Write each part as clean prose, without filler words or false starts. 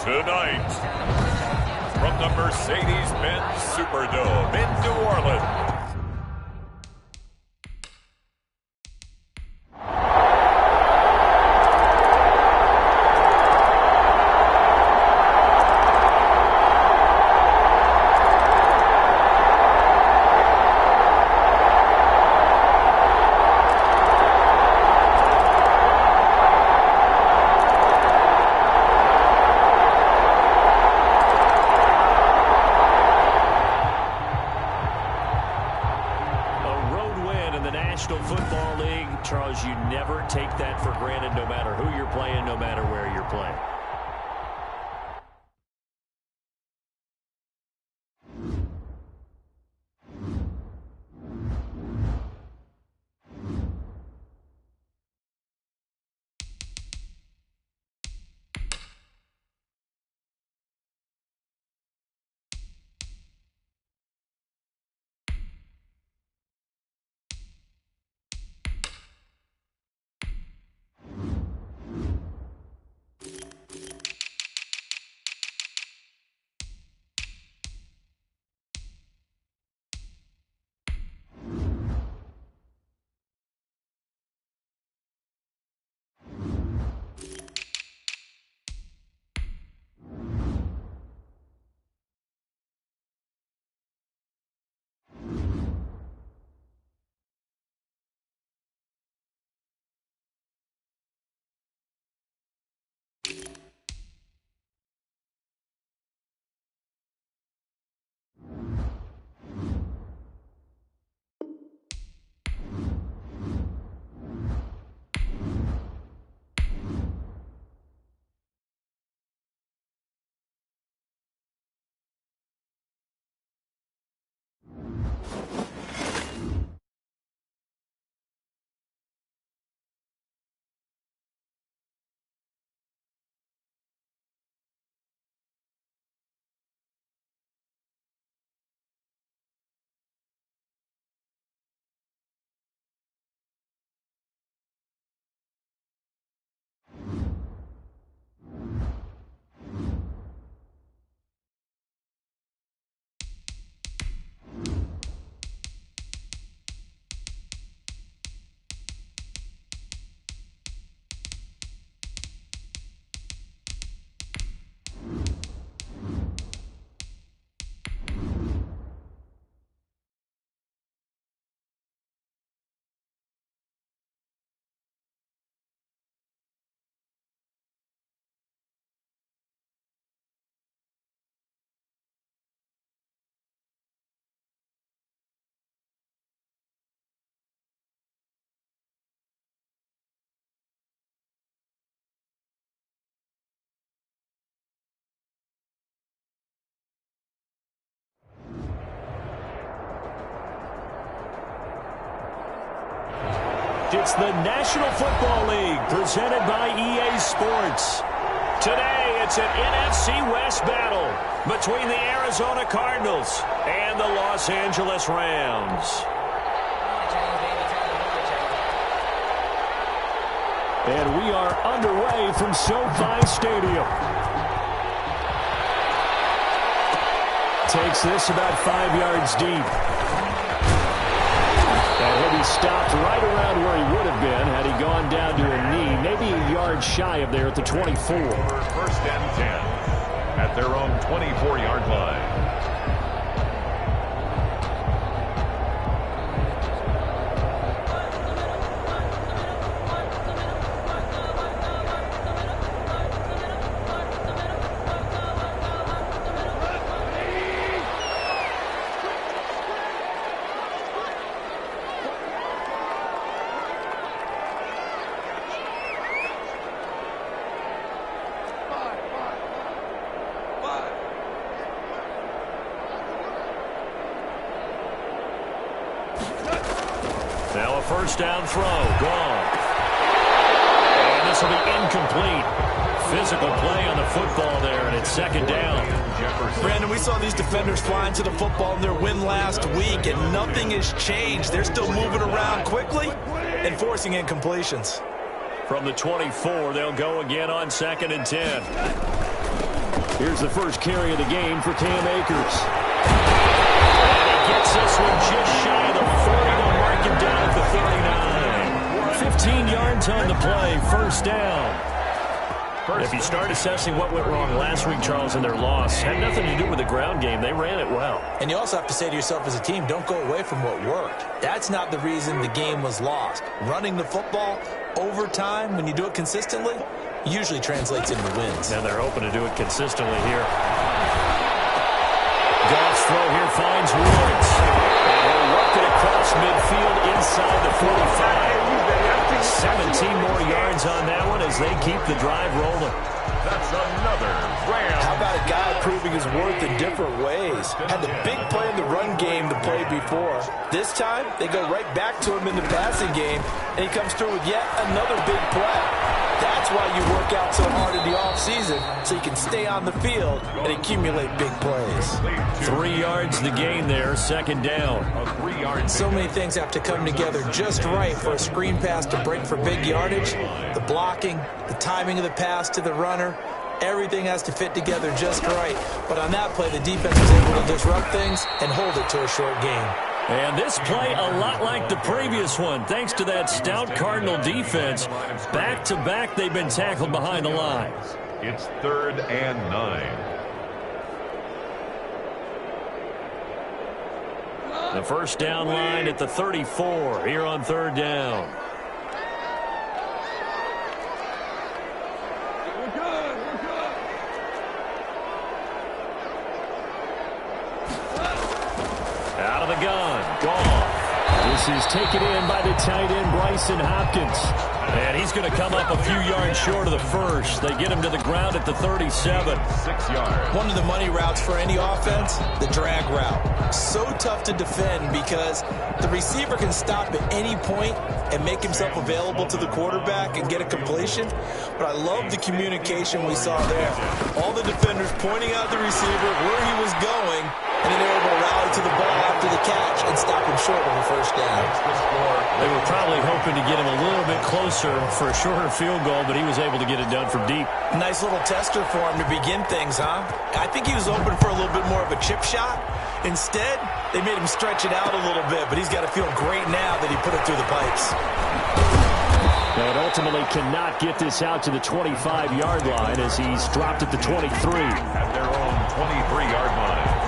Tonight, from the Mercedes-Benz Superdome in New Orleans, Football League, Charles, you never take that for granted, no matter who you're playing, no matter where you're playing. It's the National Football League presented by EA Sports. Today, it's an NFC West battle between the Arizona Cardinals and the Los Angeles Rams. And we are underway from SoFi Stadium. Takes this about 5 yards deep. And he'll be stopped right around where he would have been had he gone down to a knee, maybe a yard shy of there at the 24. First and 10 at their own 24-yard line. Now a first down throw, gone. And this will be incomplete. Physical play on the football there, and it's second down. Brandon, we saw these defenders flying to the football in their win last week, and nothing has changed. They're still moving around quickly and forcing incompletions. From the 24, they'll go again on 2nd and 10. Here's the first carry of the game for Cam Akers. And he gets this one just shy of the 40 to mark him down at the 39. 15 yards on the play, first down. If you start assessing what went wrong last week, Charles, in their loss, had nothing to do with the ground game. They ran it well. And you also have to say to yourself as a team, don't go away from what worked. That's not the reason the game was lost. Running the football over time, when you do it consistently, usually translates into wins. And they're hoping to do it consistently here. Goff's throw here finds Woods. And he'll work it across midfield inside the 45. 17 more yards on that one as they keep the drive rolling. That's another Ram. How about a guy proving his worth in different ways? Had the big play in the run game to play before. This time, they go right back to him in the passing game, and he comes through with yet another big play. That's why you work out so hard in the offseason, so you can stay on the field and accumulate big plays. 3 yards the gain there, second down. So many things have to come together just right for a screen pass to break for big yardage. The blocking, the timing of the pass to the runner, everything has to fit together just right. But on that play, the defense was able to disrupt things and hold it to a short gain. And this play a lot like the previous one, thanks to that stout Cardinal defense. Back-to-back, they've been tackled behind the line. It's 3rd and 9. The first down line at the 34 here on 3rd down. Out of the gun, Goff. This is taken in by the tight end, Bryson Hopkins. And he's going to come up a few yards short of the first. They get him to the ground at the 37. 6 yards. One of the money routes for any offense, the drag route. So tough to defend because the receiver can stop at any point and make himself available to the quarterback and get a completion. But I love the communication we saw there. All the defenders pointing out the receiver, where he was going, and then they were able to rally to the ball after the catch and stop him short of a first down. They were probably hoping to get him a little bit closer for a shorter field goal, but he was able to get it done from deep. Nice little tester for him to begin things, huh? I think he was open for a little bit more of a chip shot. Instead, they made him stretch it out a little bit, but he's got to feel great now that he put it through the pipes. And ultimately cannot get this out to the 25-yard line as he's dropped at the 23. At their own 23-yard line.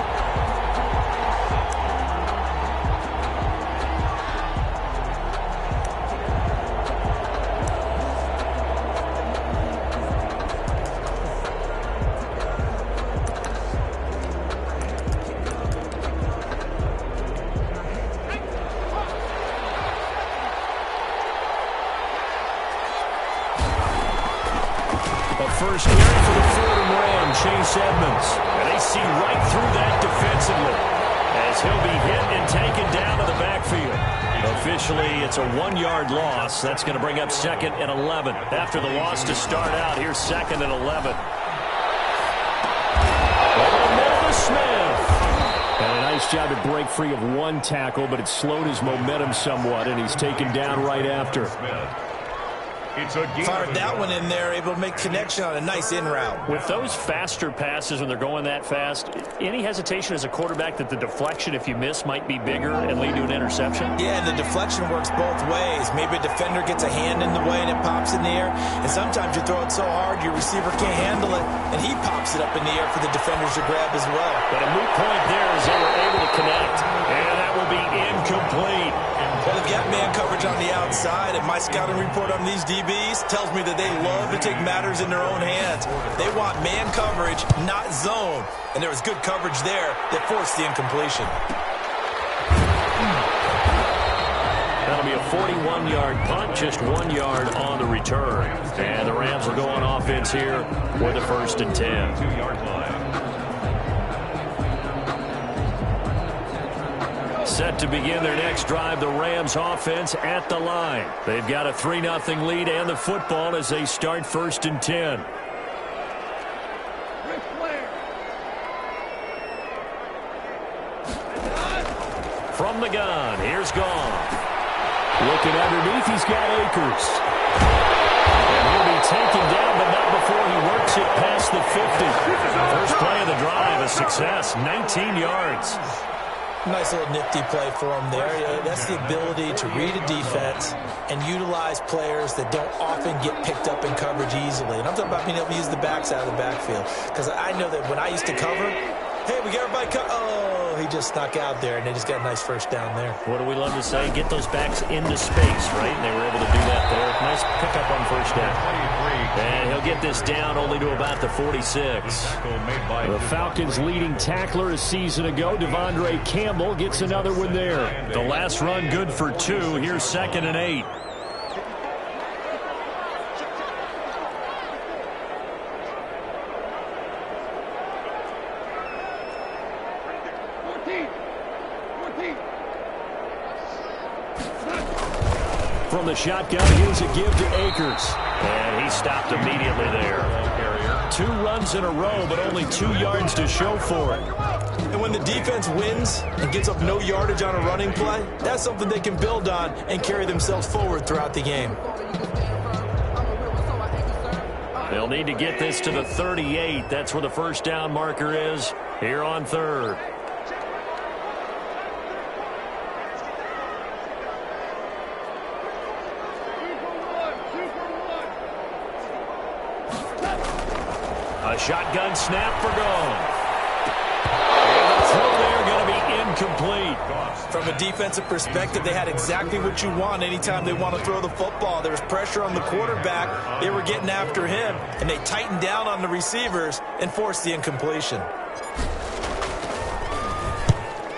First carry for the Fordham Ram, Chase Edmonds. And they see right through that defensively as he'll be hit and taken down to the backfield. Officially, it's a 1-yard loss. That's going to bring up 2nd and 11. After the loss to start out, here's 2nd and 11. Over the middle to Smith. And a nice job to break free of one tackle, but it slowed his momentum somewhat, and he's taken down right after. Fired that one in there, able to make connection on a nice in route. With those faster passes when they're going that fast, any hesitation as a quarterback that the deflection, if you miss, might be bigger and lead to an interception? Yeah, and the deflection works both ways. Maybe a defender gets a hand in the way and it pops in the air. And sometimes you throw it so hard your receiver can't handle it, and he pops it up in the air for the defenders to grab as well. But a moot point there as they were able to connect. And that will be incomplete. Well, they've got man coverage on the outside, and my scouting report on these DBs tells me that they love to take matters in their own hands. They want man coverage, not zone. And there was good coverage there that forced the incompletion. That'll be a 41-yard punt, just 1 yard on the return. And the Rams will go on offense here with a 1st and 10. 2-yard line. Set to begin their next drive, the Rams offense at the line. They've got a 3-0 lead and the football as they start 1st and 10. From the gun, here's Goff. Looking underneath, he's got Akers. And he'll be taken down, but not before he works it past the 50. success, 19 yards. Nice little nifty play for him there. That's the ability to read a defense and utilize players that don't often get picked up in coverage easily. And I'm talking about being able to use the backs out of the backfield. Because I know that when I used to cover, hey, we got everybody oh, he just snuck out there, and they just got a nice first down there. What do we love to say? Get those backs into space, right? And they were able to do that there. Nice pickup on first down. And he'll get this down only to about the 46. The Falcons' leading tackler a season ago, Devondre Campbell, gets another one there. The last run good for 2. Here's 2nd and 8. From the shotgun, here's a give to Akers. And he stopped immediately there. 2 runs in a row, but only 2 yards to show for it. And when the defense wins and gives up no yardage on a running play, that's something they can build on and carry themselves forward throughout the game. They'll need to get this to the 38. That's where the first down marker is here on 3rd. A shotgun snap for Gone. And the throw there going to be incomplete. From a defensive perspective, they had exactly what you want anytime they want to throw the football. There was pressure on the quarterback. They were getting after him, and they tightened down on the receivers and forced the incompletion.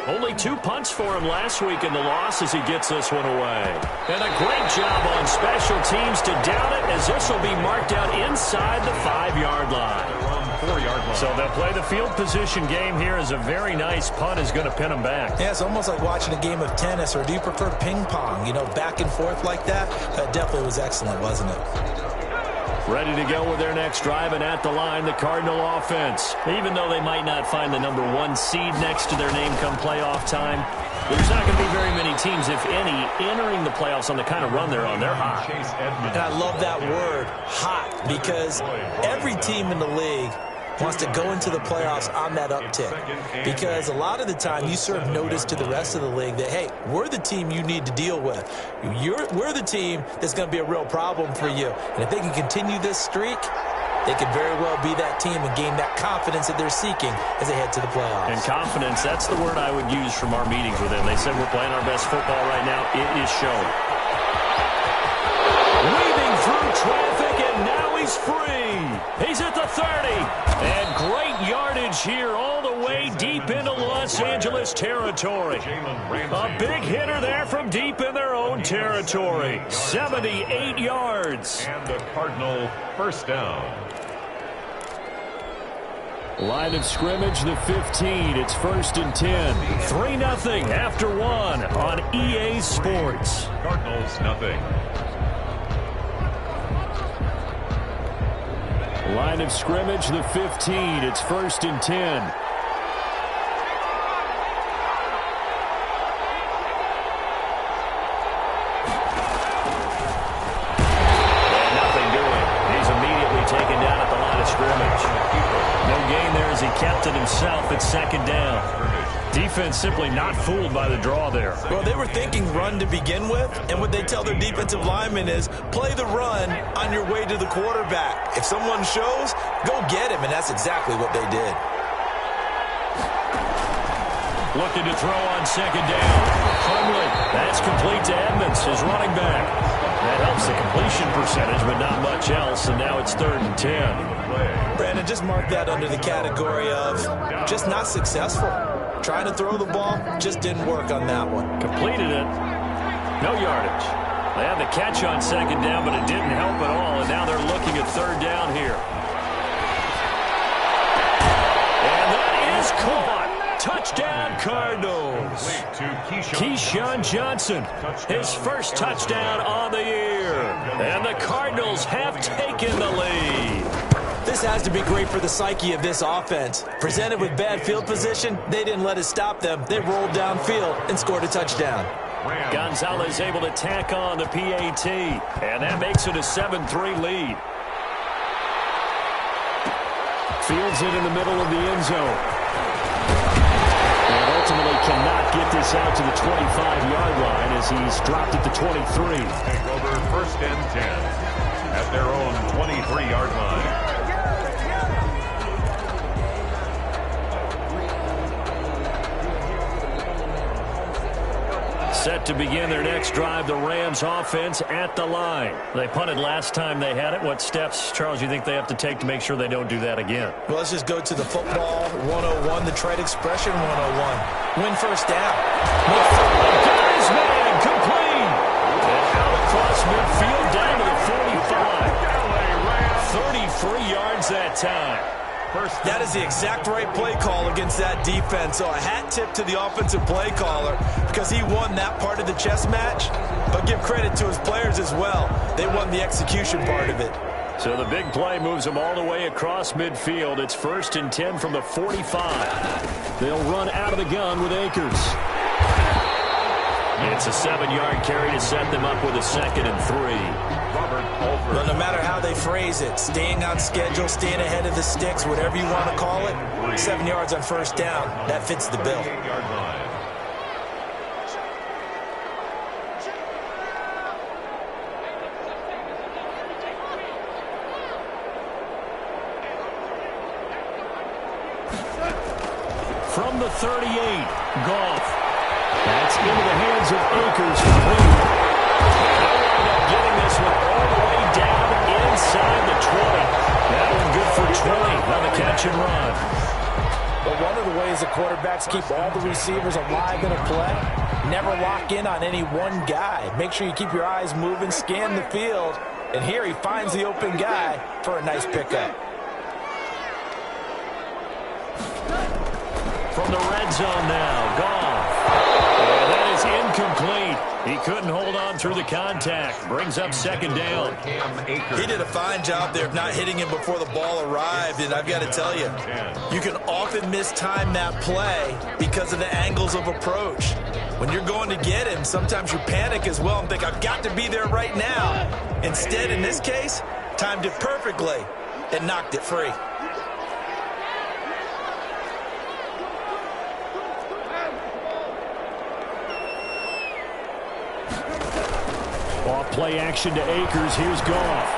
Only 2 punts for him last week in the loss as he gets this one away. And a great job on special teams to down it, as this will be marked out inside the 5-yard line. 4-yard line. So they'll play the field position game here as a very nice punt is going to pin them back. Yeah, it's almost like watching a game of tennis, or do you prefer ping pong? You know, back and forth like that? That definitely was excellent, wasn't it? Ready to go with their next drive, and at the line, the Cardinal offense. Even though they might not find the number 1 seed next to their name come playoff time, there's not going to be very many teams, if any, entering the playoffs on the kind of run they're on. They're hot. And I love that word, hot, because every team in the league wants to go into the playoffs on that uptick, because a lot of the time you serve notice to the rest of the league that, hey, we're the team you need to deal with. We're the team that's going to be a real problem for you. And if they can continue this streak, they could very well be that team and gain that confidence that they're seeking as they head to the playoffs. And confidence, that's the word I would use from our meetings with them. They said we're playing our best football right now. It is showing. Weaving through traffic, and now he's free. He's at the 30. And great yardage here all the way deep into Los Angeles territory. A big hitter there from deep in their own territory. 78 yards. And the Cardinal first down. Line of scrimmage, the 15. It's 1st and 10. 3-0 after 1 on EA Sports. Cardinals nothing. Line of scrimmage, the 15. It's 1st and 10. Taken down at the line of scrimmage. No gain there as he kept it himself at 2nd down. Defense simply not fooled by the draw there. Well, they were thinking run to begin with, and what they tell their defensive linemen is play the run on your way to the quarterback. If someone shows, go get him, and that's exactly what they did. Looking to throw on 2nd down. Hundley. That's complete to Edmonds, his running back. That helps the completion percentage, but not much else, and now it's 3rd and 10. Brandon, just mark that under the category of just not successful. Trying to throw the ball, just didn't work on that one. Completed it. No yardage. They had the catch on 2nd down, but it didn't help at all, and now they're looking at 3rd down here. And that is caught. Touchdown, Cardinals. Keyshawn Johnson, his first touchdown on the year. And the Cardinals have taken the lead. This has to be great for the psyche of this offense. Presented with bad field position, they didn't let it stop them. They rolled downfield and scored a touchdown. Gonzalez able to tack on the PAT, and that makes it a 7-3 lead. Fields it in the middle of the end zone. And ultimately cannot get this out to the 25-yard line as he's dropped it to 23. Take over 1st and 10 at their own 23-yard line. Set to begin their next drive, the Rams offense at the line. They punted last time they had it. What steps, Charles, you think they have to take to make sure they don't do that again? Well, let's just go to the football 101, the trade expression 101. Win first down. Guys, man, complete. And out across midfield down to the 45. 33 yards that time. That is the exact right play call against that defense. So a hat tip to the offensive play caller because he won that part of the chess match. But give credit to his players as well. They won the execution part of it. So the big play moves them all the way across midfield. It's 1st and 10 from the 45. They'll run out of the gun with Akers. It's a 7-yard carry to set them up with a 2nd and 3. Well, no matter how they phrase it, staying on schedule, staying ahead of the sticks, whatever you want to call it, 7 yards on first down, that fits the bill. From the 38, Goff. That's into the hands of Akers. They'll end up getting this one all the way down inside the 20. That one good for 20 on the catch and run. But one of the ways the quarterbacks keep all the receivers alive in a play, never lock in on any one guy. Make sure you keep your eyes moving, scan the field, and here he finds the open guy for a nice pickup. From the red zone now, Goff. And that is incomplete. He couldn't hold on through the contact. Brings up 2nd down. He did a fine job there of not hitting him before the ball arrived, and I've got to tell you, you can often mistime that play because of the angles of approach. When you're going to get him, sometimes you panic as well and think, I've got to be there right now. Instead, in this case, timed it perfectly and knocked it free. Off play action to Akers. Here's Goff.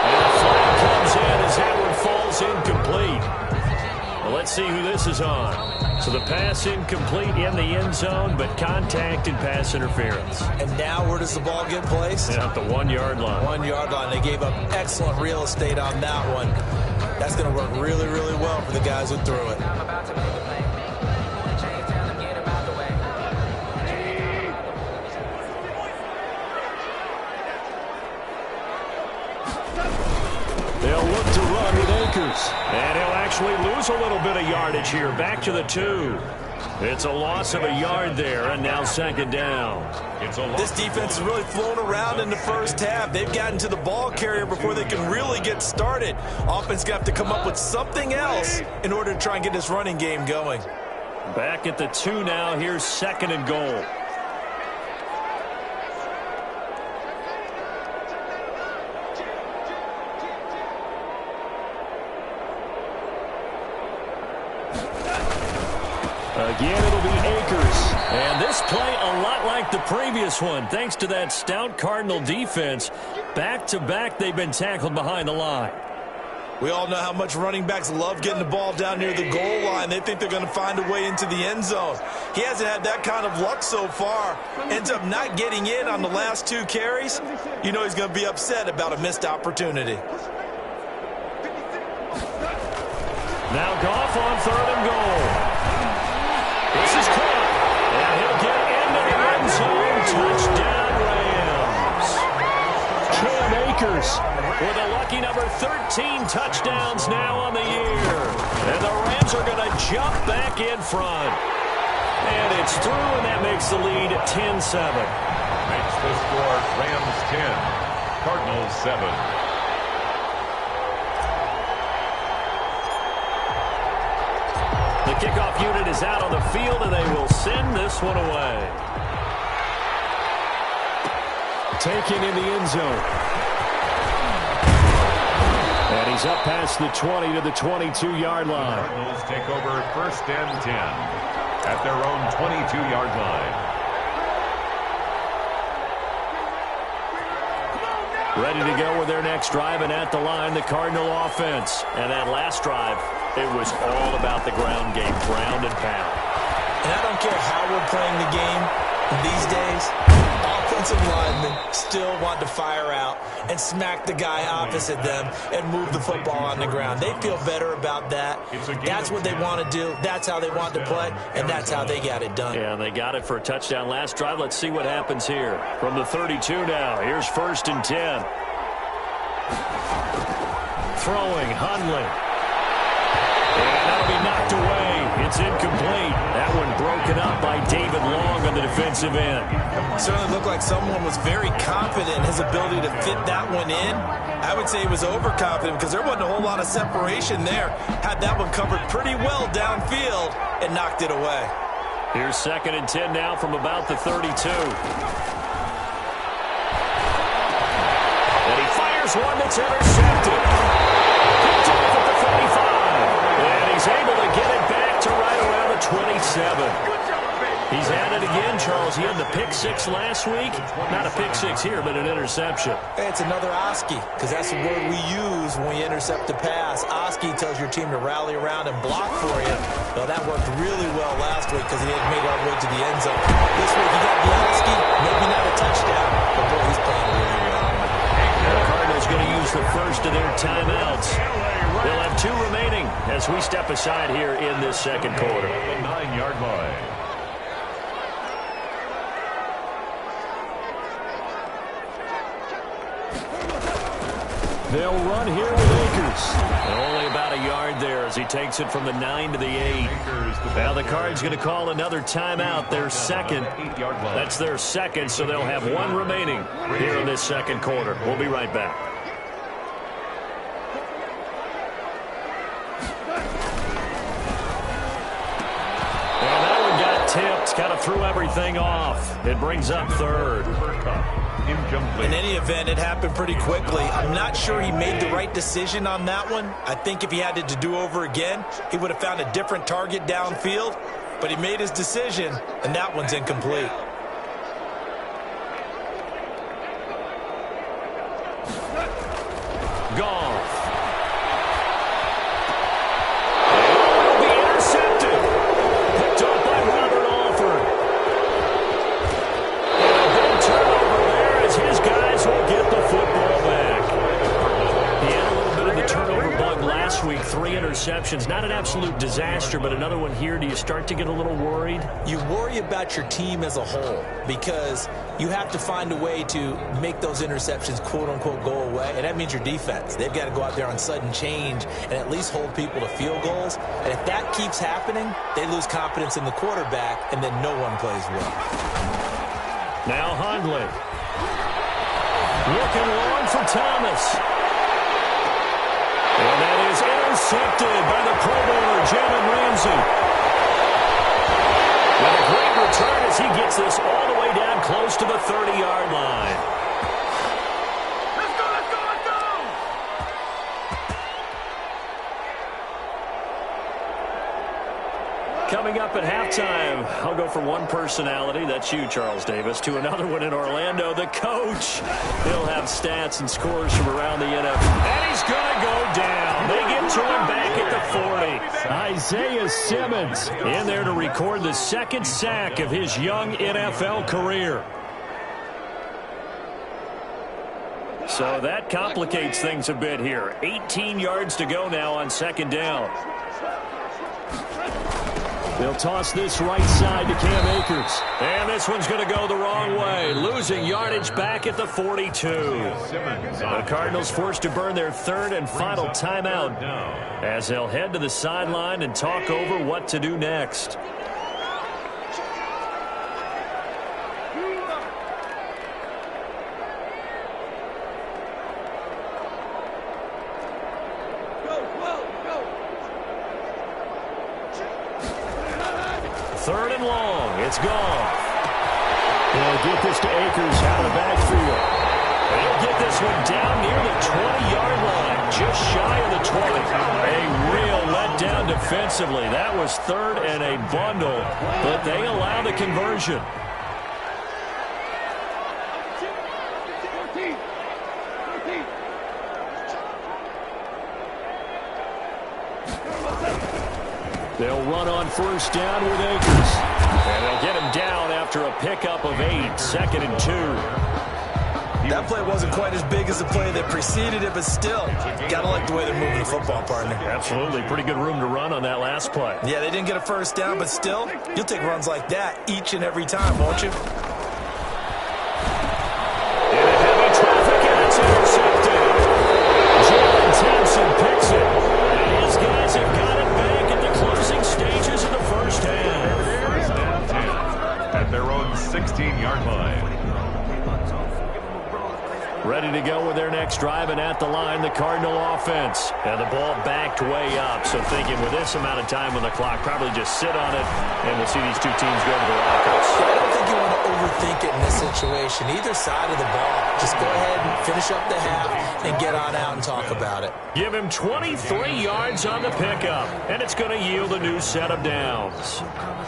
And the flag comes in as that one falls incomplete. Well, let's see who this is on. So the pass incomplete in the end zone, but contact and pass interference. And now where does the ball get placed? At the 1-yard line. 1-yard line. They gave up excellent real estate on that one. That's going to work really, really well for the guys who threw it. They'll look to run with Akers. And he'll actually lose a little bit of yardage here. Back to the 2. It's a loss of a yard there, and now 2nd down. This defense has really flown around in the first half. They've gotten to the ball carrier before they can really get started. Offense got to come up with something else in order to try and get this running game going. Back at the 2 now. Here's 2nd and goal. Again, it'll be Akers. And this play a lot like the previous one. Thanks to that stout Cardinal defense, back-to-back they've been tackled behind the line. We all know how much running backs love getting the ball down near the goal line. They think they're going to find a way into the end zone. He hasn't had that kind of luck so far. Ends up not getting in on the last 2 carries. You know he's going to be upset about a missed opportunity. Now Goff on 3rd and goal. This is caught, and he'll get into the end zone. Touchdown, Rams. Cam Akers with a lucky number 13 touchdowns now on the year. And the Rams are going to jump back in front. And it's through, and that makes the lead 10-7. Makes the score Rams 10, Cardinals 7. The kickoff unit is out on the field, and they will send this one away. Taken in the end zone. And he He's up past the 20 to the 22-yard line. Cardinals take over 1st and 10 at their own 22-yard line. Ready to go with their next drive, and at the line, the Cardinal offense. And that last drive, it was all about the ground game, ground and pound. And I don't care how we're playing the game these days, offensive linemen still want to fire out and smack the guy opposite them and move the football on the ground. They feel better about that. That's what they want to do. That's how they want to play, and that's how they got it done. Yeah, they got it for a touchdown last drive. Let's see what happens here. From the 32 now, here's 1st and 10. Throwing, Hundley. And that'll be knocked away. It's incomplete. That one broken up by David Long on the defensive end. Certainly looked like someone was very confident in his ability to fit that one in. I would say he was overconfident because there wasn't a whole lot of separation there. Had that one covered pretty well downfield and knocked it away. Here's 2nd and 10 now from about the 32. And he fires one that's intercepted. Picked off at the 45. And he's able to get it back to right around the 27. He's had it again, Charles. He had the pick 6 last week. Not a pick 6 here, but an interception. It's another Oski, because that's the word we use when we intercept a pass. Oski tells your team to rally around and block for you. Well, that worked really well last week because he had made all the way to the end zone. This week he got the Oski, maybe not a touchdown, but boy, he's playing really well. The Cardinals going to use the first of their timeouts. They'll have 2 remaining as we step aside here in this second quarter. The 9-yard line. They'll run here with Akers. Only about a yard there as he takes it from the 9 to the 8. Now the Cards going to call another timeout, their second. That's their second, so they'll have 1 remaining here in this second quarter. We'll be right back. And that one got tipped, kind of threw everything off. It brings up 3rd. In any event, it happened pretty quickly. I'm not sure he made the right decision on that one. I think if he had it to do over again, he would have found a different target downfield. But he made his decision, and that one's incomplete. Goff. Will be intercepted. Picked up by Robert Alford. And a big turnover there as his guys will get the football back. He had a little bit of the turnover bug last week. 3 interceptions. Not an absolute disaster, but another one here. Do you start to get a little worried? You worry about your team as a whole because you have to find a way to make those interceptions, quote-unquote, go away, and that means your defense. They've got to go out there on sudden change and at least hold people to field goals. And if that keeps happening, they lose confidence in the quarterback, and then no one plays well. Now Hundley. Looking long for Thomas. And that is intercepted by the Pro Bowler, Jalen Ramsey. And a great return as he gets this all the way down close to the 30-yard line. Let's go, let's go, let's go! Coming up at halftime, I'll go from one personality, that's you, Charles Davis, to another one in Orlando, the coach. He'll have stats and scores from around the NFL. And he's going to go down. They get to him back at the 40. Isaiah Simmons in there to record the 2nd sack of his young NFL career. So that complicates things a bit here. 18 yards to go now on 2nd down. They'll toss this right side to Cam Akers. And this one's going to go the wrong way. Losing yardage back at the 42. The Cardinals forced to burn their 3rd and final timeout as they'll head to the sideline and talk over what to do next. Third and long. It's gone. They'll get this to Akers out of the backfield. He'll get this one down near the 20-yard line, just shy of the 20. A real letdown defensively. That was third and a bundle, but they allow the conversion. They'll run on first down with Akers. And they'll get him down after a pickup of 8, 2nd and 2. That play wasn't quite as big as the play that preceded it, but still, gotta like the way they're moving the football, partner. Absolutely. Pretty good room to run on that last play. Yeah, they didn't get a first down, but still, you'll take runs like that each and every time, won't you? Into heavy traffic, and it's intercepted. Jalen Thompson picks it. And his guys have got it back at the closing stages of the first half. First and 10 at their own 16-yard line. Ready to go with their next drive, and at the line, the Cardinal offense. And the ball backed way up, so thinking with this amount of time on the clock, probably just sit on it, and we'll see these two teams go to the lockers. I don't think you want to overthink it in this situation. Either side of the ball. Just go ahead and finish up the half and get on out and talk about it. Give him 23 yards on the pickup, and it's going to yield a new set of downs.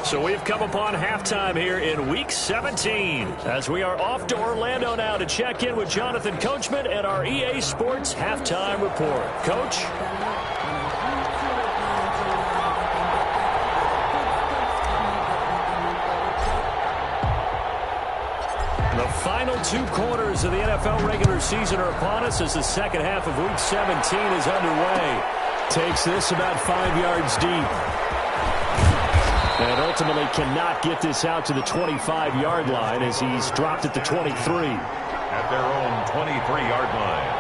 So we've come upon halftime here in Week 17 as we are off to Orlando now to check in with Jonathan Coachman and our EA Sports Halftime Report. Coach? The final 2 quarters of the NFL regular season are upon us as the second half of Week 17 is underway. Takes this about 5 yards deep. And ultimately cannot get this out to the 25-yard line as he's dropped at the 23. At their own 23-yard line.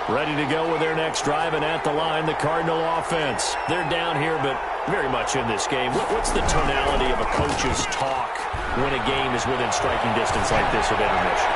Ready to go with their next drive, and at the line, the Cardinal offense. They're down here, but very much in this game. What's the tonality of a coach's talk when a game is within striking distance like this of intermission?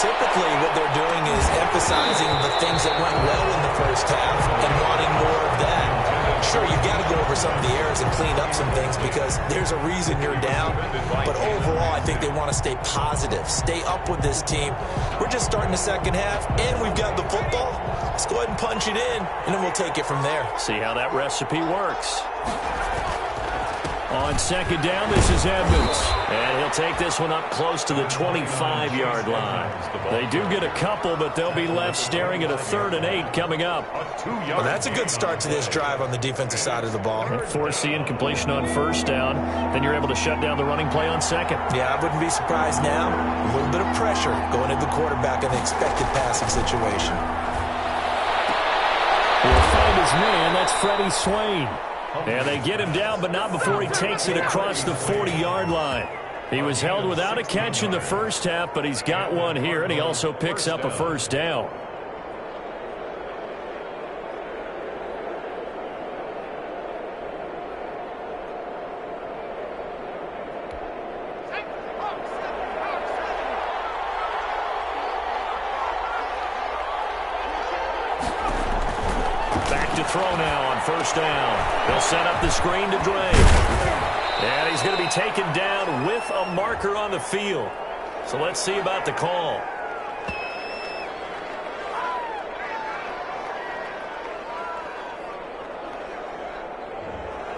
Typically, what they're doing is emphasizing the things that went well in the first half and wanting more of that. Sure, you've got to go over some of the errors and clean up some things because there's a reason you're down. But overall, I think they want to stay positive, stay up with this team. We're just starting the second half, and we've got the football. Let's go ahead and punch it in, and then we'll take it from there. See how that recipe works. On second down, this is Edmonds. And he'll take this one up close to the 25-yard line. They do get a couple, but they'll be left staring at a 3rd and 8 coming up. Well, that's a good start to this drive on the defensive side of the ball. Force the incompletion on first down. Then you're able to shut down the running play on second. Yeah, I wouldn't be surprised now. A little bit of pressure going into the quarterback in the expected passing situation. He'll find his man. That's Freddie Swain. And they get him down, but not before he takes it across the 40-yard line. He was held without a catch in the first half, but he's got one here, and he also picks up a first down. Back to throw now on first down. They'll set up the screen to Dre. And he's going to be taken down with a marker on the field. So let's see about the call.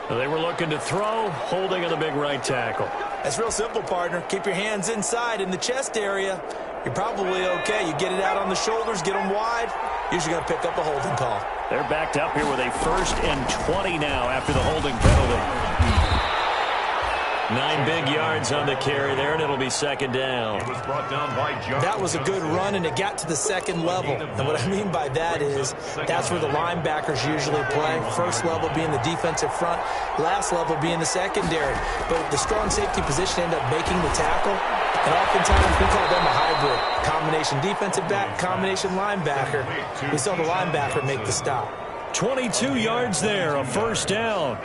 They were looking to throw, holding on the big right tackle. That's real simple, partner. Keep your hands inside in the chest area. You're probably okay. You get it out on the shoulders, get them wide. Usually going to pick up a holding call. They're backed up here with a 1st and 20 now after the holding penalty. 9 big yards on the carry there, and it'll be second down. He was brought down by John. That was a good run, and it got to the second level. And what I mean by that is that's where the linebackers usually play. First level being the defensive front, last level being the secondary. But the strong safety position ended up making the tackle. And oftentimes we call them a hybrid. Combination defensive back, combination linebacker. We saw the linebacker make the stop. 22 yards there, a first down.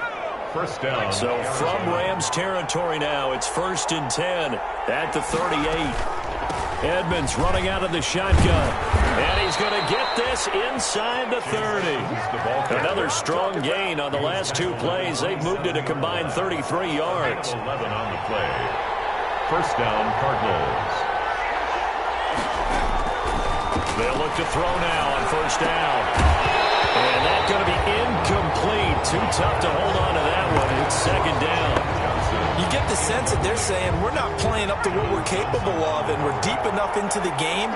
First down. So from Rams territory now, it's 1st and 10 at the 38. Edmonds running out of the shotgun. And he's going to get this inside the 30. Another strong gain on the last 2 plays. They've moved it a combined 33 yards. 11 on the play. First down, Cardinals. They'll look to throw now on first down. And that's going to be incomplete. Too tough to hold on to that one. It's second down. You get the sense that they're saying we're not playing up to what we're capable of, and we're deep enough into the game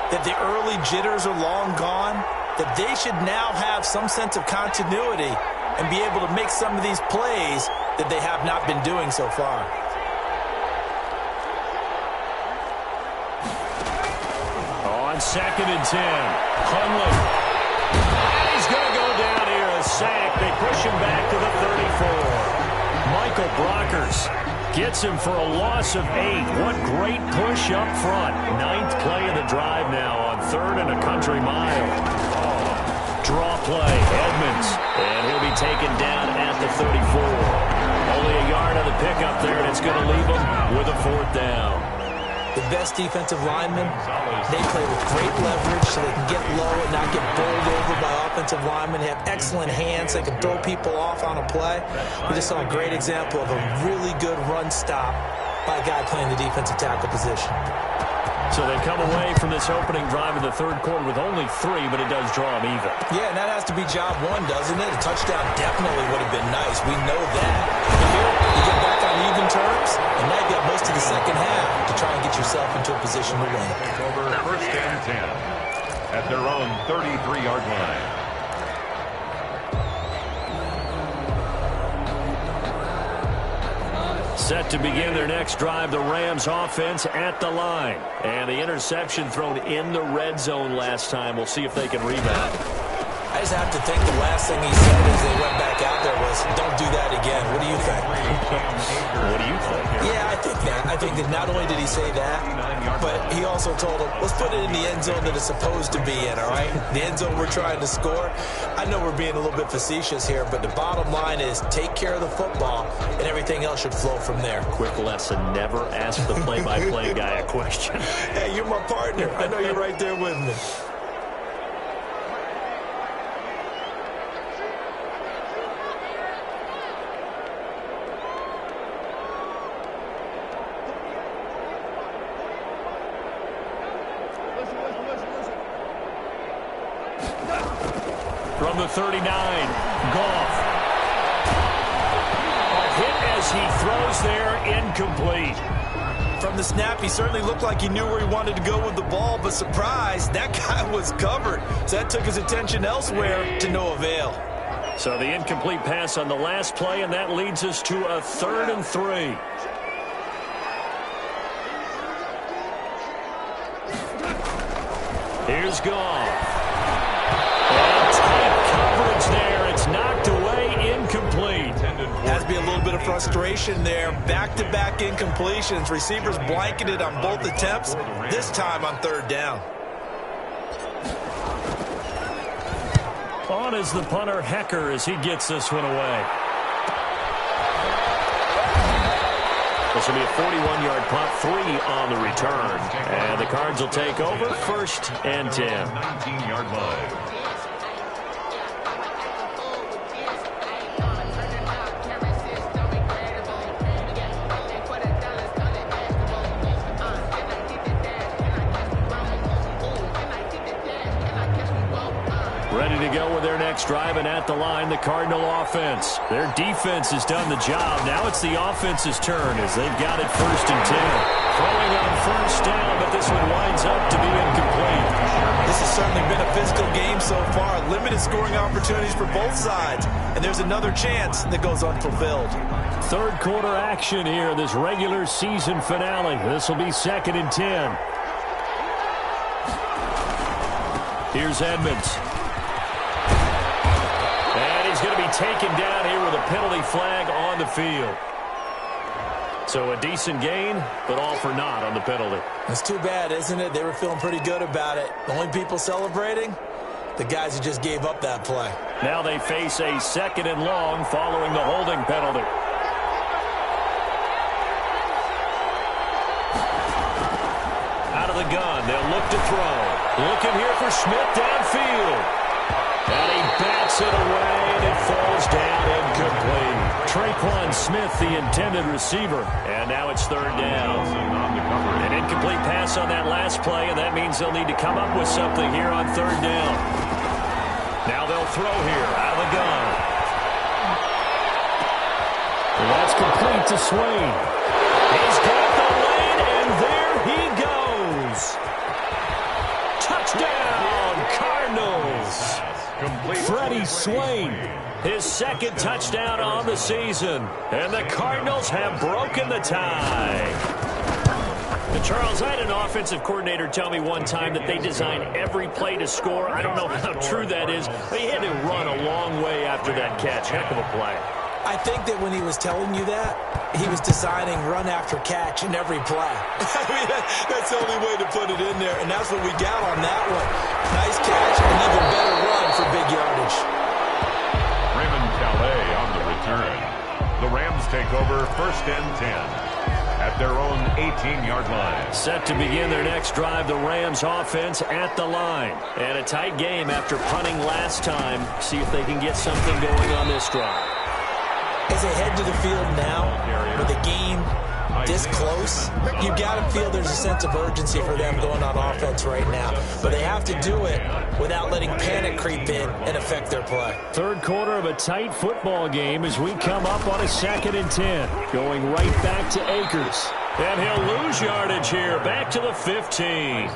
that the early jitters are long gone, that they should now have some sense of continuity and be able to make some of these plays that they have not been doing so far. On second and 10, Hundley. And he's going to go down here, a sack. They push him back to the 34. Michael Brockers gets him for a loss of 8. What great push up front. 9th play of the drive now on 3rd and a country mile. Draw play, Edmonds. And he'll be taken down at the 34. Only a yard on the pickup there, and it's going to leave him with a 4th down. The best defensive linemen, they play with great leverage so they can get low and not get bowled over by offensive linemen. They have excellent hands. They can throw people off on a play. We just saw a great example of a really good run stop by a guy playing the defensive tackle position. So they come away from this opening drive in the 3rd quarter with only 3, but it does draw them even. Yeah, and that has to be job 1, doesn't it? A touchdown definitely would have been nice. We know that. And here, you get back on even terms, and now you've got most of the second half to try and get yourself into a position to win. Over first and 10 at their own 33-yard line. Set to begin their next drive, the Rams offense at the line. And the interception thrown in the red zone last time. We'll see if they can rebound. I just have to think the last thing he said as they went back out there was, don't do that again. What do you think? What do you think? Yeah, I think that. I think that not only did he say that, but he also told him, let's put it in the end zone that it's supposed to be in, all right? The end zone we're trying to score. I know we're being a little bit facetious here, but the bottom line is take care of the football, and everything else should flow from there. Quick lesson, never ask the play-by-play guy a question. Hey, you're my partner. I know you're right there with me. From the 39, Goff. A hit as he throws there, incomplete. From the snap, he certainly looked like he knew where he wanted to go with the ball, but surprise, that guy was covered. So that took his attention elsewhere to no avail. So the incomplete pass on the last play, and that leads us to a 3rd and 3. Here's Goff. And tight coverage there. It's knocked away, incomplete. Has to be a little bit of frustration there. Back-to-back incompletions. Receivers blanketed on both attempts, this time on 3rd down. On is the punter, Hecker, as he gets this one away. This will be a 41-yard punt, 3 on the return. And the Cards will take over, 1st and 10. 19-yard line. Ready to go with their next drive, and at the line, the Cardinal offense. Their defense has done the job. Now it's the offense's turn as they've got it 1st and 10. Throwing on 1st down, but this one winds up to be incomplete. This has certainly been a physical game so far. Limited scoring opportunities for both sides. And there's another chance that goes unfulfilled. 3rd quarter action here in this regular season finale. This will be 2nd and 10. Here's Edmonds. And he's going to be taken down here with a penalty flag on the field. So a decent gain, but all for naught on the penalty. It's too bad, isn't it? They were feeling pretty good about it. The only people celebrating, the guys who just gave up that play. Now they face a 2nd and long following the holding penalty. Out of the gun, they'll look to throw. Looking here for Smith downfield. And he bats it away, and it falls down incomplete. Traquan Smith, the intended receiver. And now it's third down. An incomplete pass on that last play, and that means they'll need to come up with something here on third down. Now they'll throw here out of the gun. And that's complete to Swain. He's got the lane, and there he goes. Touchdown, Cardinals. Freddie Swain, his second touchdown on the season. And the Cardinals have broken the tie. Charles, I had an offensive coordinator tell me one time that they design every play to score. I don't know how true that is. They had to run a long way after that catch. Heck of a play. I think that when he was telling you that, he was designing run after catch in every play. I mean, that's the only way to put it in there, and that's what we got on that one. Nice catch and even better run for big yardage. Raymond Calais on the return. The Rams take over first and 10. At their own 18-yard line. Set to begin their next drive, the Rams offense at the line. And a tight game after punting last time. See if they can get something going on this drive. As they head to the field now, with the game this close, you got to feel there's a sense of urgency for them going on offense right now. But they have to do it without letting panic creep in and affect their play. Third quarter of a tight football game as we come up on a 2nd and 10. Going right back to Akers. And he'll lose yardage here, back to the 15.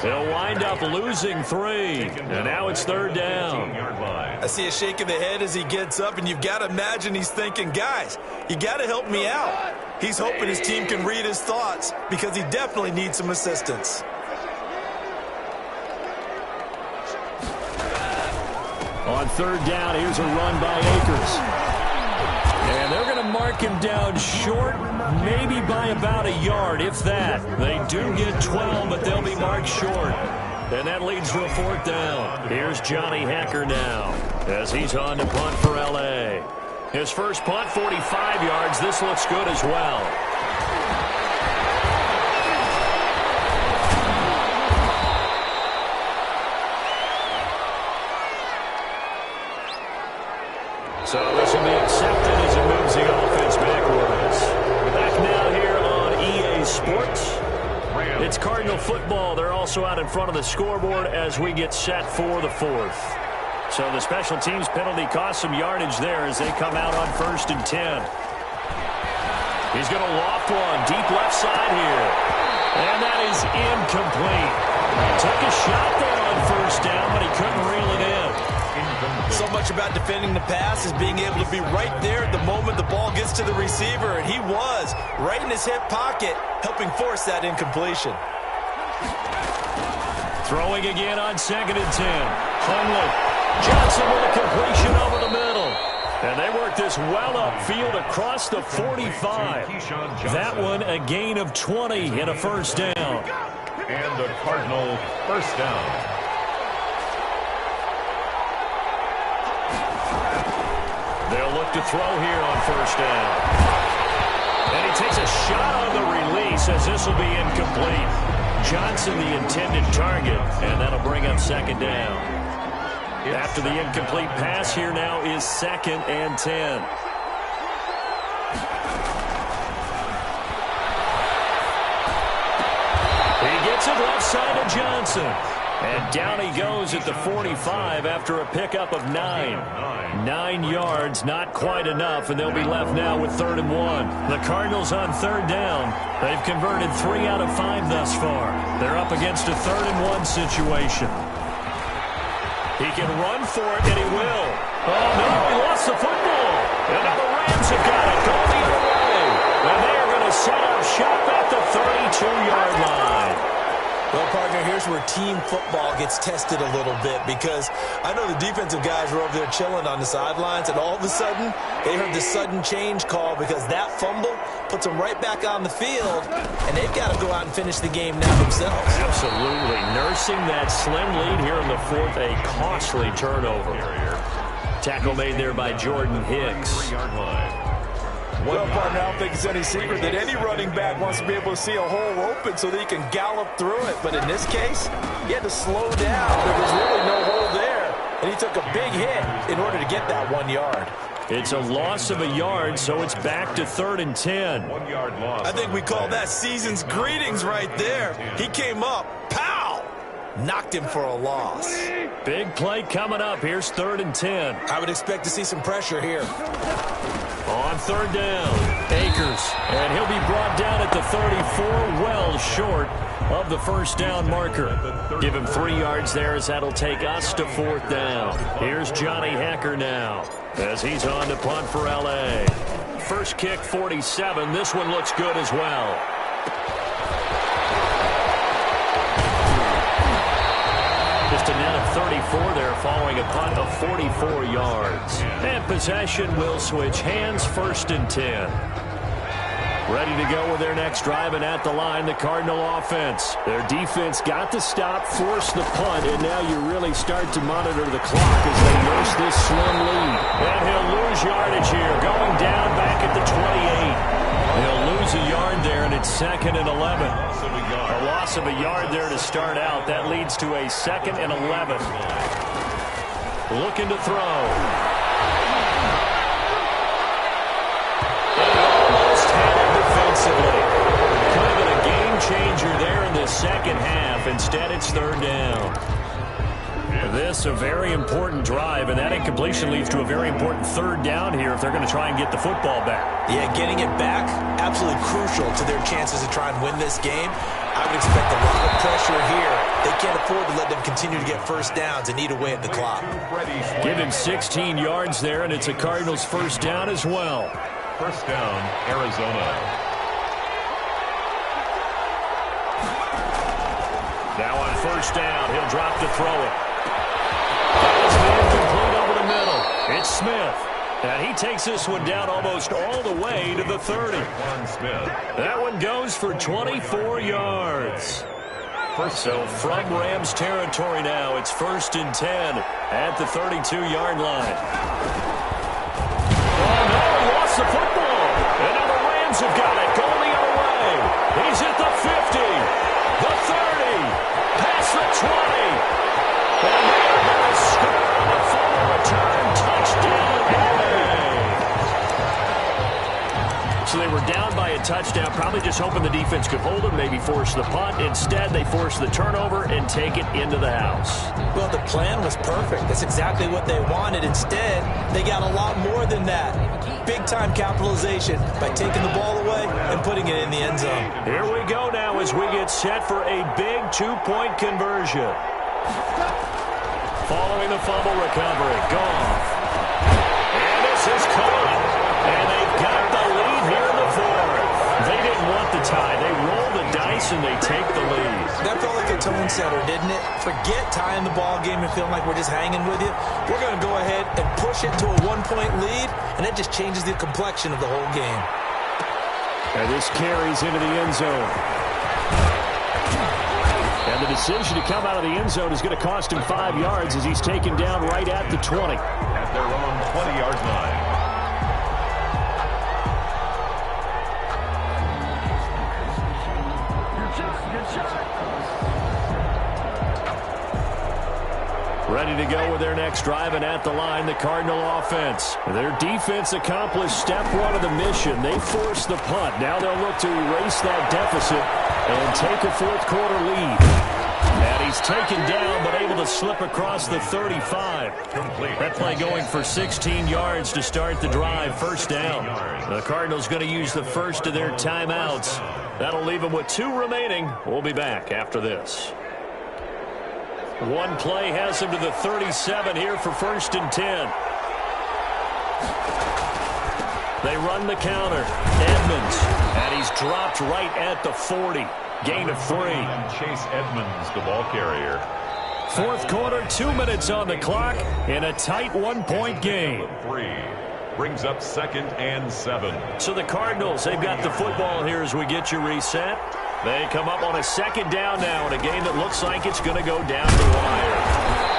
He'll wind up losing 3. And now it's third down. I see a shake of the head as he gets up, and you've got to imagine he's thinking, guys, you got to help me out. He's hoping his team can read his thoughts because he definitely needs some assistance. On third down, here's a run by Akers. And they're going to mark him down short, maybe by about a yard, if that. They do get 12, but they'll be marked short. And that leads to a 4th down. Here's Johnny Hecker now as he's on to punt for L.A. His first punt, 45 yards. This looks good as well. So this will be accepted as it moves the offense backwards. Back now here on EA Sports. It's Cardinal football. They're also out in front of the scoreboard as we get set for the 4th. So the special teams penalty cost some yardage there as they come out on 1st and 10. He's going to loft one deep left side here. And that is incomplete. Took a shot there on 1st down, but he couldn't reel it in. So much about defending the pass is being able to be right there at the moment the ball gets to the receiver, and he was right in his hip pocket, helping force that incompletion. Throwing again on 2nd and 10. Hundley. Johnson with a completion over the middle. And they work this well upfield across the 45. That one a gain of 20 and a 1st down. And a Cardinal 1st down. They'll look to throw here on 1st down. And he takes a shot on the release as this will be incomplete. Johnson the intended target, and that'll bring up 2nd down. After the incomplete pass, here now is 2nd and 10. He gets it left side to Johnson. And down he goes at the 45 after a pickup of 9. 9 yards, not quite enough, and they'll be left now with 3rd and 1. The Cardinals on 3rd down. They've converted 3 out of 5 thus far. They're up against a 3rd and 1 situation. He can run for it, and he will. Oh, no, he lost the football. And now the Rams have got it going the other way. And they are going to set up shop at the 32-yard line. Well, partner, here's where team football gets tested a little bit because I know the defensive guys were over there chilling on the sidelines, and all of a sudden, they heard the sudden change call because that fumble puts them right back on the field, and they've got to go out and finish the game now themselves. Absolutely. Nursing that slim lead here in the 4th, a costly turnover. Tackle made there by Jordan Hicks. Well, partner, I don't think it's any secret that any running back wants to be able to see a hole open so that he can gallop through it. But in this case, he had to slow down. There was really no hole there, and he took a big hit in order to get that 1 yard. It's a loss of a yard, so it's back to 3rd and 10. 1 yard loss. I think we call that season's greetings right there. He came up, pow! Knocked him for a loss. Big play coming up. Here's 3rd and 10. I would expect to see some pressure here. On 3rd down, Akers. And he'll be brought down at the 34, well short of the first down marker. Give him 3 yards there as that'll take us to 4th down. Here's Johnny Hecker now as he's on to punt for L.A. First kick, 47. This one looks good as well. Just a net of 34 there following a punt of 44 yards. And possession will switch hands, 1st and 10. Ready to go with their next drive, and at the line, the Cardinal offense. Their defense got to stop, force the punt, and now you really start to monitor the clock as they nurse this slim lead. And he'll lose yardage here, going down back at the 28. He'll lose a yard there, and it's 2nd and 11. A loss of a yard there to start out. That leads to a 2nd and 11. Looking to throw. Defensively. Could have been a game changer there in the second half. Instead, it's 3rd down. This a very important drive, and that incompletion leads to a very important 3rd down here if they're going to try and get the football back. Yeah, getting it back, absolutely crucial to their chances to try and win this game. I would expect a lot of pressure here. They can't afford to let them continue to get first downs and eat away at the clock. Give him 16 yards there, and it's a Cardinals first down as well. First down, Arizona. Now on first down, he'll drop to throw it. It's incomplete over the middle. It's Smith. And he takes this one down almost all the way to the 30. That one goes for 24 yards. So from Rams territory now, it's 1st and 10 at the 32-yard line. Oh, no, he lost the football. And now the Rams have got it, going the other way. He's at the 50, the 30, past the 20. And they are going to score on the fumble return. Touchdown, LA. So they were down by a touchdown, probably just hoping the defense could hold them, maybe force the punt. Instead, they force the turnover and take it into the house. Well, the plan was perfect. That's exactly what they wanted. Instead, they got a lot more than that. Big-time capitalization by taking the ball away and putting it in the end zone. Here we go now as we get set for a big 2-point conversion. Following the fumble recovery, Goff. And this is caught. And they've got the lead here in the 4th. They didn't want the tie. They roll the dice and they take the lead. That felt like a tone setter, didn't it? Forget tying the ball game and feeling like we're just hanging with you. We're going to go ahead and push it to a 1-point lead, and that just changes the complexion of the whole game. And this carries into the end zone. And the decision to come out of the end zone is going to cost him 5 yards as he's taken down right at the 20. At their own 20-yard line. Ready to go with their next drive, and at the line, the Cardinal offense. Their defense accomplished step 1 of the mission. They forced the punt. Now they'll look to erase that deficit and take a 4th quarter lead. And he's taken down, but able to slip across the 35. That play going for 16 yards to start the drive. First down. The Cardinals going to use the first of their timeouts. That'll leave them with 2 remaining. We'll be back after this. One play has him to the 37 here for 1st and 10. They run the counter. Edmonds. And he's dropped right at the 40. Gain of 3. Chase Edmonds, the ball carrier. 4th quarter, 2 minutes on the clock in a tight 1-point game. 3. Brings up 2nd and 7. So the Cardinals, they've got the football here as we get you reset. They come up on a 2nd down now in a game that looks like it's going to go down the wire.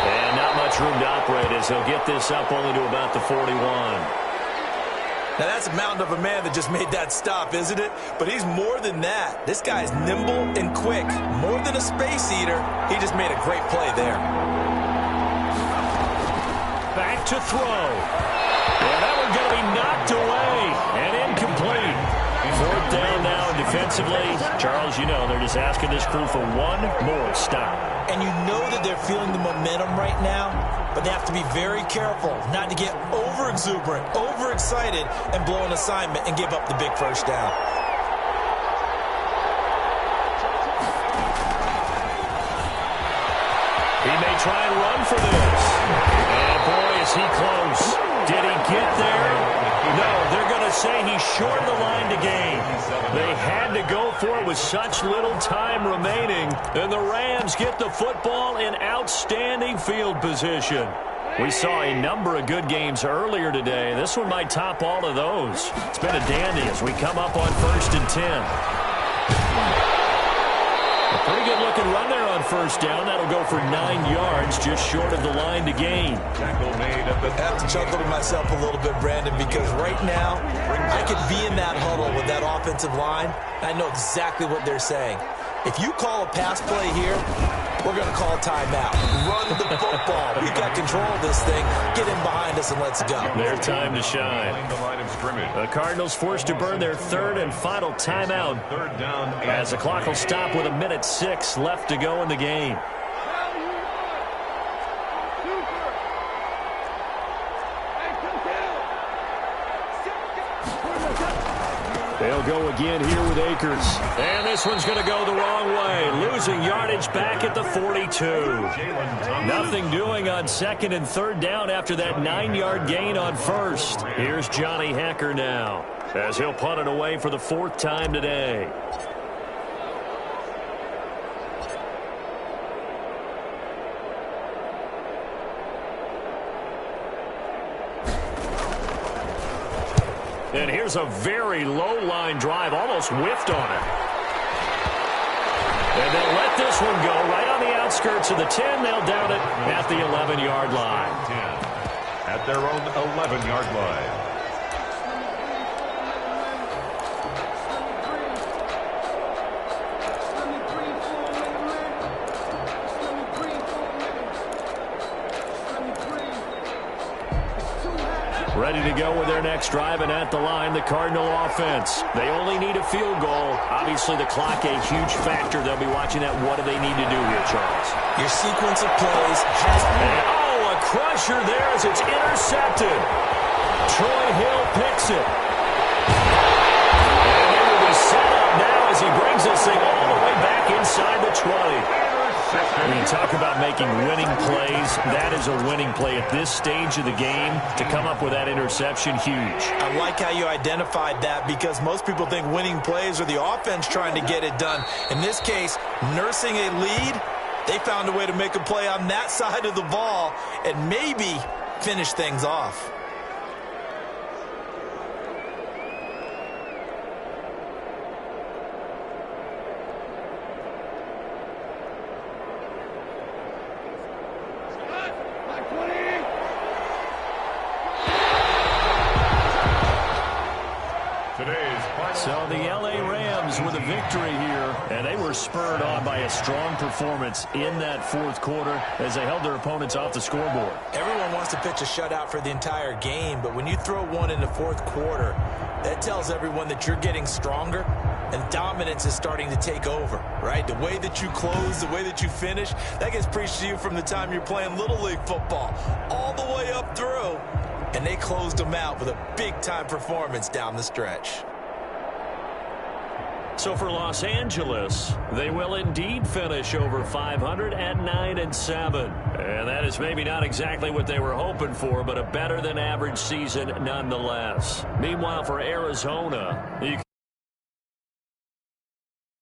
And not much room to operate as they'll get this up only to about the 41. Now, that's a mountain of a man that just made that stop, isn't it? But he's more than that. This guy's nimble and quick. More than a space eater, he just made a great play there. Back to throw. And that one's going to be knocked away and incomplete. Fourth down now, and defensively, Charles, you know, they're just asking this crew for one more stop. And you know that they're feeling the momentum right now, but they have to be very careful not to get over-exuberant, over-excited, and blow an assignment and give up the big first down. He may try and run for this. And boy, is he close. Did he get there? No, they're going to say he's short of the line to gain. They had to go for it with such little time remaining. And the Rams get the football in outstanding field position. We saw a number of good games earlier today. This one might top all of those. It's been a dandy as we come up on 1st and 10. Pretty good looking run there on first down. That'll go for 9 yards, just short of the line to gain. I have to chuckle to myself a little bit, Brandon, because right now I could be in that huddle with that offensive line. I know exactly what they're saying. If you call a pass play here, we're going to call timeout. Run the football. We've got control of this thing. Get in behind us and let's go. Their time to shine. The Cardinals forced to burn their third and final timeout as the clock will stop with 1:06 left to go in the game. They'll go again here with Akers. And this one's going to go the wrong way. Losing yardage back at the 42. Nothing doing on 2nd and 3rd down after that 9-yard gain on first. Here's Johnny Hacker now as he'll punt it away for the 4th time today. And here's a very low-line drive, almost whiffed on it. And they'll let this one go right on the outskirts of the 10. They'll down it at the 11-yard line. 10 at their own 11-yard line. Ready to go with their next drive, and at the line, the Cardinal offense. They only need a field goal. Obviously, the clock a huge factor. They'll be watching that. What do they need to do here, Charles? Your sequence of plays has... Oh, a crusher there as it's intercepted. Troy Hill picks it. And it will be set up now as he brings this thing all the way back inside the 20. When you talk about making winning plays, that is a winning play at this stage of the game. To come up with that interception, huge. I like how you identified that because most people think winning plays are the offense trying to get it done. In this case, nursing a lead, they found a way to make a play on that side of the ball and maybe finish things off. So the L.A. Rams with a victory here, and they were spurred on by a strong performance in that 4th quarter as they held their opponents off the scoreboard. Everyone wants to pitch a shutout for the entire game, but when you throw one in the 4th quarter, that tells everyone that you're getting stronger and dominance is starting to take over, right? The way that you close, the way that you finish, that gets preached to you from the time you're playing Little League football all the way up through, and they closed them out with a big-time performance down the stretch. So for Los Angeles, they will indeed finish over 500 at 9-7. And that is maybe not exactly what they were hoping for, but a better than average season nonetheless. Meanwhile, for Arizona, you